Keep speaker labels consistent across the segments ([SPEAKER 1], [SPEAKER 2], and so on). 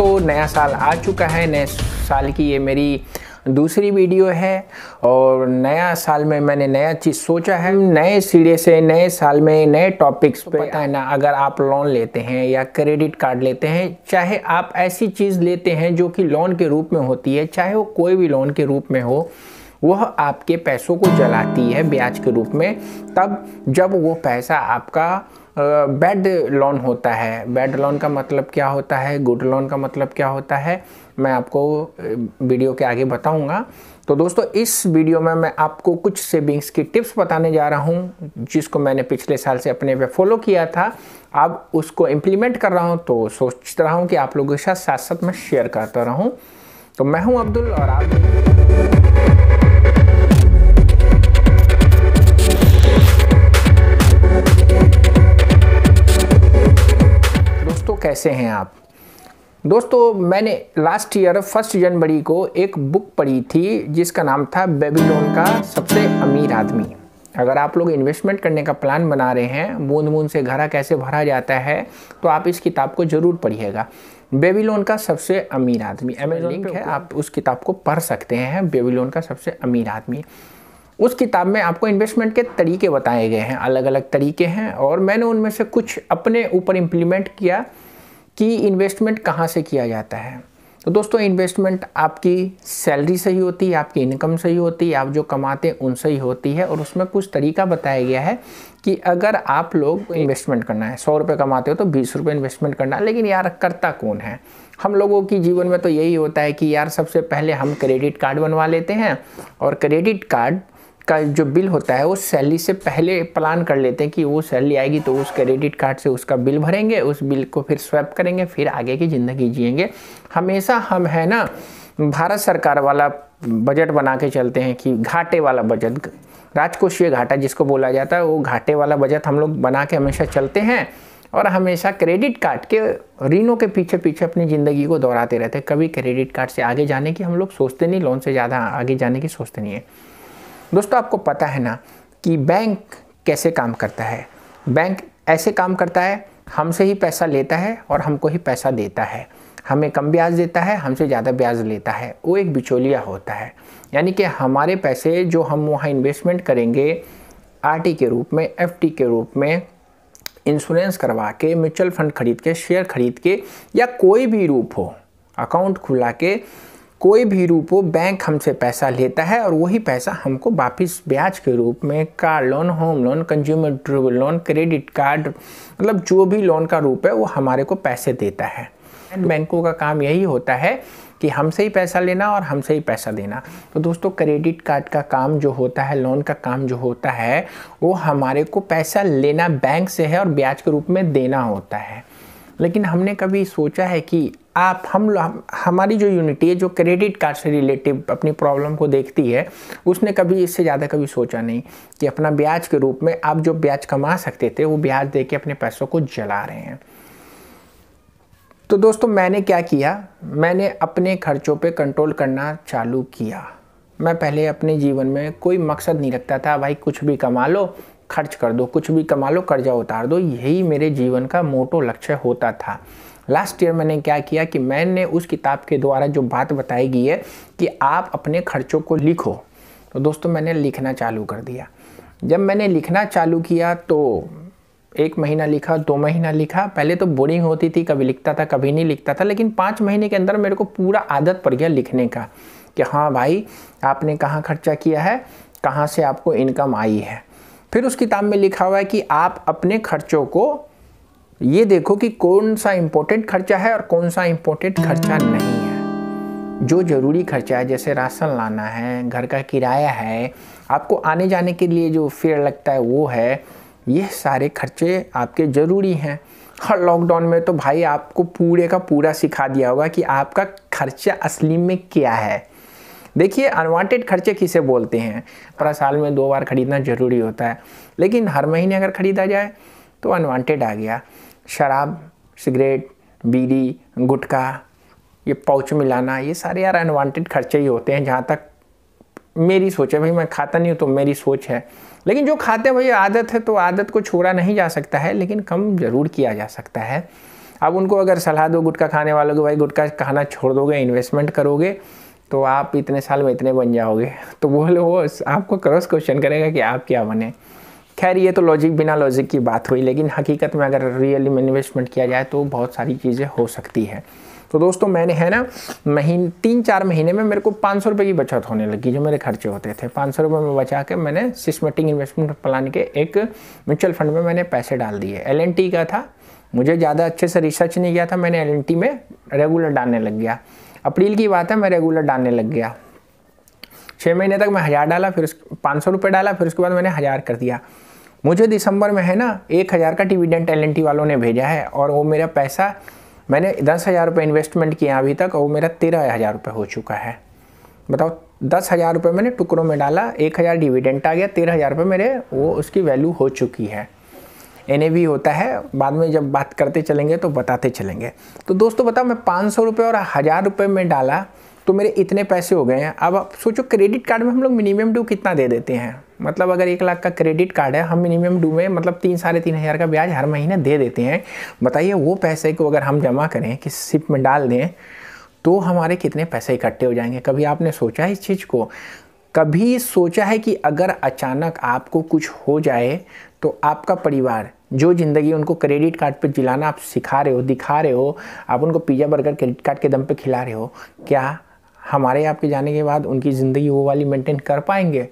[SPEAKER 1] दोस्तों, नया साल आ चुका है। नए साल की ये मेरी दूसरी वीडियो है और नया साल में मैंने नया चीज़ सोचा है। नए सिरे से नए साल में नए टॉपिक्स पे पता है ना, अगर आप लोन लेते हैं या क्रेडिट कार्ड लेते हैं, चाहे आप ऐसी चीज़ लेते हैं जो कि लोन के रूप में होती है, चाहे वो कोई भी लोन के रूप में हो, वह आपके पैसों को जलाती है ब्याज के रूप में, तब जब वो पैसा आपका बैड लोन होता है। बैड लोन का मतलब क्या होता है, गुड लोन का मतलब क्या होता है, मैं आपको वीडियो के आगे बताऊंगा। तो दोस्तों, इस वीडियो में मैं आपको कुछ सेविंग्स की टिप्स बताने जा रहा हूं, जिसको मैंने पिछले साल से अपने पे फॉलो किया था। अब उसको इम्प्लीमेंट कर रहा हूं, तो सोच रहा हूं कि आप लोगों के साथ साथ साथ मैं शेयर करता रहूं। तो मैं हूं अब्दुल और आप कैसे हैं आप दोस्तों। मैंने लास्ट ईयर 1 जनवरी को एक बुक पढ़ी थी जिसका नाम था बेबीलोन का सबसे अमीर आदमी। अगर आप लोग इन्वेस्टमेंट करने का प्लान बना रहे हैं, बूंद बूंद से घड़ा कैसे भरा जाता है, तो आप इस किताब को जरूर पढ़िएगा। बेबीलोन का सबसे अमीर आदमी, अमेज़न लिंक है, आप उस किताब को पढ़ सकते हैं। बेबीलोन का सबसे अमीर आदमी, उस किताब में आपको इन्वेस्टमेंट के तरीके बताए गए हैं, अलग अलग तरीके हैं, और मैंने उनमें से कुछ अपने ऊपर इम्प्लीमेंट किया कि इन्वेस्टमेंट कहाँ से किया जाता है। तो दोस्तों, इन्वेस्टमेंट आपकी सैलरी से ही होती है, आपकी इनकम से ही होती है, आप जो कमाते हैं उनसे ही होती है। और उसमें कुछ तरीका बताया गया है कि अगर आप लोग इन्वेस्टमेंट करना है, 100 रुपये कमाते हो तो 20 रुपये इन्वेस्टमेंट करना है। लेकिन यार, करता कौन है? हम लोगों की जीवन में तो यही होता है कि यार सबसे पहले हम क्रेडिट कार्ड बनवा लेते हैं, और क्रेडिट कार्ड का जो बिल होता है वो सैलरी से पहले प्लान कर लेते हैं कि वो सैलरी आएगी तो उस क्रेडिट कार्ड से उसका बिल भरेंगे, उस बिल को फिर स्वैप करेंगे, फिर आगे की ज़िंदगी जिएंगे। हमेशा हम है ना, भारत सरकार वाला बजट बना के चलते हैं कि घाटे वाला बजट, राजकोषीय घाटा जिसको बोला जाता है, वो घाटे वाला बजट हम लोग बना के हमेशा चलते हैं, और हमेशा क्रेडिट कार्ड के ऋणों के पीछे पीछे अपनी ज़िंदगी को दोहराते रहते हैं। कभी क्रेडिट कार्ड से आगे जाने की हम लोग सोचते नहीं, लोन से ज़्यादा आगे जाने की सोचते नहीं है। दोस्तों, आपको पता है ना कि बैंक कैसे काम करता है? बैंक ऐसे काम करता है, हमसे ही पैसा लेता है और हमको ही पैसा देता है। हमें कम ब्याज देता है, हमसे ज़्यादा ब्याज लेता है। वो एक बिचौलिया होता है, यानी कि हमारे पैसे जो हम वहाँ इन्वेस्टमेंट करेंगे, आरटी के रूप में, एफडी के रूप में, इंश्योरेंस करवा के, म्यूचुअल फंड खरीद के, शेयर खरीद के, या कोई भी रूप हो, अकाउंट खुला के, कोई भी रूप हो, बैंक हमसे पैसा लेता है और वही पैसा हमको वापस ब्याज के रूप में car loan, home loan, consumer durable loan, credit card, मतलब जो भी लोन का रूप है वो हमारे को पैसे देता है। बैंकों का काम यही होता है कि हमसे ही पैसा लेना और हमसे ही पैसा देना। तो दोस्तों, क्रेडिट कार्ड का काम जो होता है, लोन का काम जो होता है, वो हमारे को पैसा लेना बैंक से है और ब्याज के रूप में देना होता है। लेकिन हमने कभी सोचा है कि हमारी जो यूनिटी है, जो क्रेडिट कार्ड से रिलेटिव अपनी प्रॉब्लम को देखती है, उसने कभी इससे ज़्यादा कभी सोचा नहीं कि अपना ब्याज के रूप में आप जो ब्याज कमा सकते थे वो ब्याज देके अपने पैसों को जला रहे हैं। तो दोस्तों, मैंने क्या किया, मैंने अपने खर्चों पे कंट्रोल करना चालू किया। मैं पहले अपने जीवन में कोई मकसद नहीं रखता था, भाई कुछ भी कमा लो खर्च कर दो, कुछ भी कमा लो कर्जा उतार दो, यही मेरे जीवन का मोटो लक्ष्य होता था। लास्ट ईयर मैंने क्या किया कि मैंने उस किताब के द्वारा जो बात बताई गई है कि आप अपने खर्चों को लिखो, तो दोस्तों मैंने लिखना चालू कर दिया। जब मैंने लिखना चालू किया तो 1 महीना लिखा, 2 महीना लिखा। पहले तो बोरिंग होती थी, कभी लिखता था कभी नहीं लिखता था, लेकिन 5 महीने के अंदर मेरे को पूरा आदत पड़ गया लिखने का कि हाँ भाई, आपने कहाँ खर्चा किया है, कहाँ से आपको इनकम आई है। फिर उस किताब में लिखा हुआ है कि आप अपने खर्चों को ये देखो कि कौन सा इम्पोर्टेंट खर्चा है और कौन सा इम्पोर्टेंट खर्चा नहीं है। जो ज़रूरी खर्चा है, जैसे राशन लाना है, घर का किराया है, आपको आने जाने के लिए जो फेयर लगता है वो है, ये सारे खर्चे आपके ज़रूरी हैं। हर लॉकडाउन में तो भाई आपको पूरे का पूरा सिखा दिया होगा कि आपका खर्चा असली में क्या है। देखिए, अनवांटेड खर्चे किसे बोलते हैं? पूरा साल में 2 बार खरीदना ज़रूरी होता है, लेकिन हर महीने अगर ख़रीदा जाए तो अनवांटेड आ गया। शराब, सिगरेट, बीड़ी, गुटखा, ये पाउच मिलाना, ये सारे यार अनवांटेड खर्चे ही होते हैं, जहाँ तक मेरी सोच है। भाई मैं खाता नहीं हूँ तो मेरी सोच है, लेकिन जो खाते हैं भाई आदत है, तो आदत को छोड़ा नहीं जा सकता है, लेकिन कम ज़रूर किया जा सकता है। अब उनको अगर सलाह दो गुटखा खाने वालों को, भाई गुटखा खाना छोड़ दोगे, इन्वेस्टमेंट करोगे तो आप इतने साल में इतने बन जाओगे, तो वो आपको क्रॉस क्वेश्चन करेगा कि आप क्या बने। खैर ये तो लॉजिक, बिना लॉजिक की बात हुई, लेकिन हकीकत में अगर रियली में इन्वेस्टमेंट किया जाए तो बहुत सारी चीज़ें हो सकती है। तो दोस्तों मैंने है ना 3-4 महीने में मेरे को 500 रुपये की बचत होने लगी, जो मेरे खर्चे होते थे 500 रुपये में बचा के मैंने सिस्टमेटिक इन्वेस्टमेंट प्लान के एक म्यूचुअल फंड में मैंने पैसे डाल दिए। LNT का था, मुझे ज़्यादा अच्छे से रिसर्च नहीं किया था, मैंने LNT में रेगुलर डालने लग गया। अप्रैल की बात है, मैं रेगुलर डालने लग गया। 6 महीने तक मैं 1000 डाला, फिर 500 रुपये डाला, फिर उसके बाद मैंने 1000 कर दिया। मुझे दिसंबर में है ना 1000 का डिविडेंड LNT वालों ने भेजा है, और वो मेरा पैसा, मैंने 10,000 रुपये इन्वेस्टमेंट किया अभी तक, और वो मेरा 13,000 रुपये हो चुका है। बताओ 10,000 रुपये मैंने टुकड़ों में डाला, 1000 डिविडेंड आ गया, 13,000 रुपये मेरे वो उसकी वैल्यू हो चुकी है। NAV होता है, बाद में जब बात करते चलेंगे तो बताते चलेंगे। तो दोस्तों बताओ, मैं 500 रुपये और 1000 रुपये में डाला तो मेरे इतने पैसे हो गए हैं। अब आप सोचो, क्रेडिट कार्ड में हम लोग मिनिमम ड्यू कितना दे देते हैं, मतलब अगर 1 लाख का क्रेडिट कार्ड है, हम मिनिमम ड्यू में मतलब 3-3,500 का ब्याज हर महीने दे देते हैं। बताइए वो पैसे को अगर हम जमा करें, किसी सिप में डाल दें, तो हमारे कितने पैसे इकट्ठे हो जाएंगे। कभी आपने सोचा है इस चीज़ को? कभी सोचा है कि अगर अचानक आपको कुछ हो जाए तो आपका परिवार, जो ज़िंदगी उनको क्रेडिट कार्ड पे जिलाना आप सिखा रहे हो, दिखा रहे हो, आप उनको पिज़्ज़ा बर्गर क्रेडिट कार्ड के दम पे खिला रहे हो, क्या हमारे आपके जाने के बाद उनकी ज़िंदगी वो वाली मेंटेन कर पाएंगे?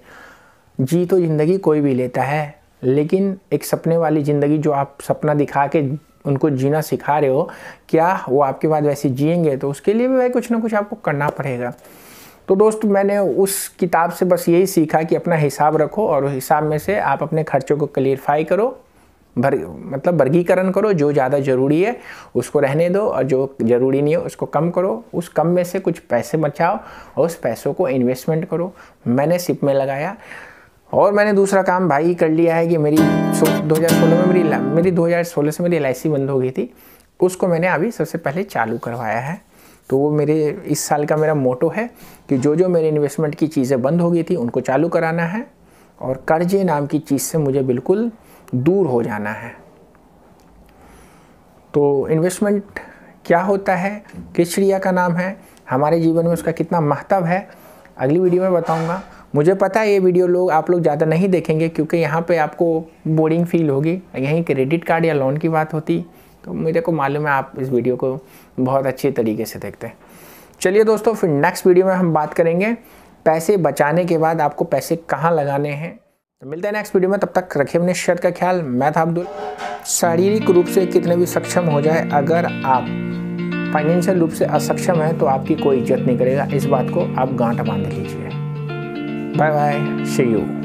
[SPEAKER 1] जी तो ज़िंदगी कोई भी लेता है, लेकिन एक सपने वाली ज़िंदगी जो आप सपना दिखा के उनको जीना सिखा रहे हो, क्या वो आपके बाद वैसे जिएंगे? तो उसके लिए भी भाई कुछ ना कुछ आपको करना पड़ेगा। तो दोस्त मैंने उस किताब से बस यही सीखा कि अपना हिसाब रखो, और हिसाब में से आप अपने खर्चों को क्लियरफाई करो, मतलब वर्गीकरण करो। जो ज़्यादा ज़रूरी है उसको रहने दो, और जो ज़रूरी नहीं है उसको कम करो। उस कम में से कुछ पैसे बचाओ और उस पैसों को इन्वेस्टमेंट करो। मैंने सिप में लगाया, और मैंने दूसरा काम भाई कर लिया है कि मेरी 2016 में मेरी 2016 से मेरी LIC बंद हो गई थी, उसको मैंने अभी सबसे पहले चालू करवाया है। तो वो मेरे इस साल का मेरा मोटो है कि जो जो मेरे इन्वेस्टमेंट की चीज़ें बंद हो गई थी उनको चालू कराना है, और कर्जे नाम की चीज़ से मुझे बिल्कुल दूर हो जाना है। तो इन्वेस्टमेंट क्या होता है, किस चिड़िया का नाम है, हमारे जीवन में उसका कितना महत्व है, अगली वीडियो में बताऊंगा। मुझे पता है ये वीडियो आप लोग ज़्यादा नहीं देखेंगे, क्योंकि यहाँ पे आपको बोरिंग फील होगी। यहीं क्रेडिट कार्ड या लोन की बात होती तो मेरे को मालूम है आप इस वीडियो को बहुत अच्छे तरीके से देखते हैं। चलिए दोस्तों, फिर नेक्स्ट वीडियो में हम बात करेंगे पैसे बचाने के बाद आपको पैसे कहाँ लगाने हैं। तो मिलते हैं नेक्स्ट वीडियो में, तब तक रखिए अपने सेहत का ख्याल। मैं था अब्दुल। शारीरिक रूप से कितने भी सक्षम हो जाए, अगर आप फाइनेंशियल रूप से असक्षम हैं तो आपकी कोई इज्जत नहीं करेगा। इस बात को आप गांठ बांध लीजिए। Bye bye, see you.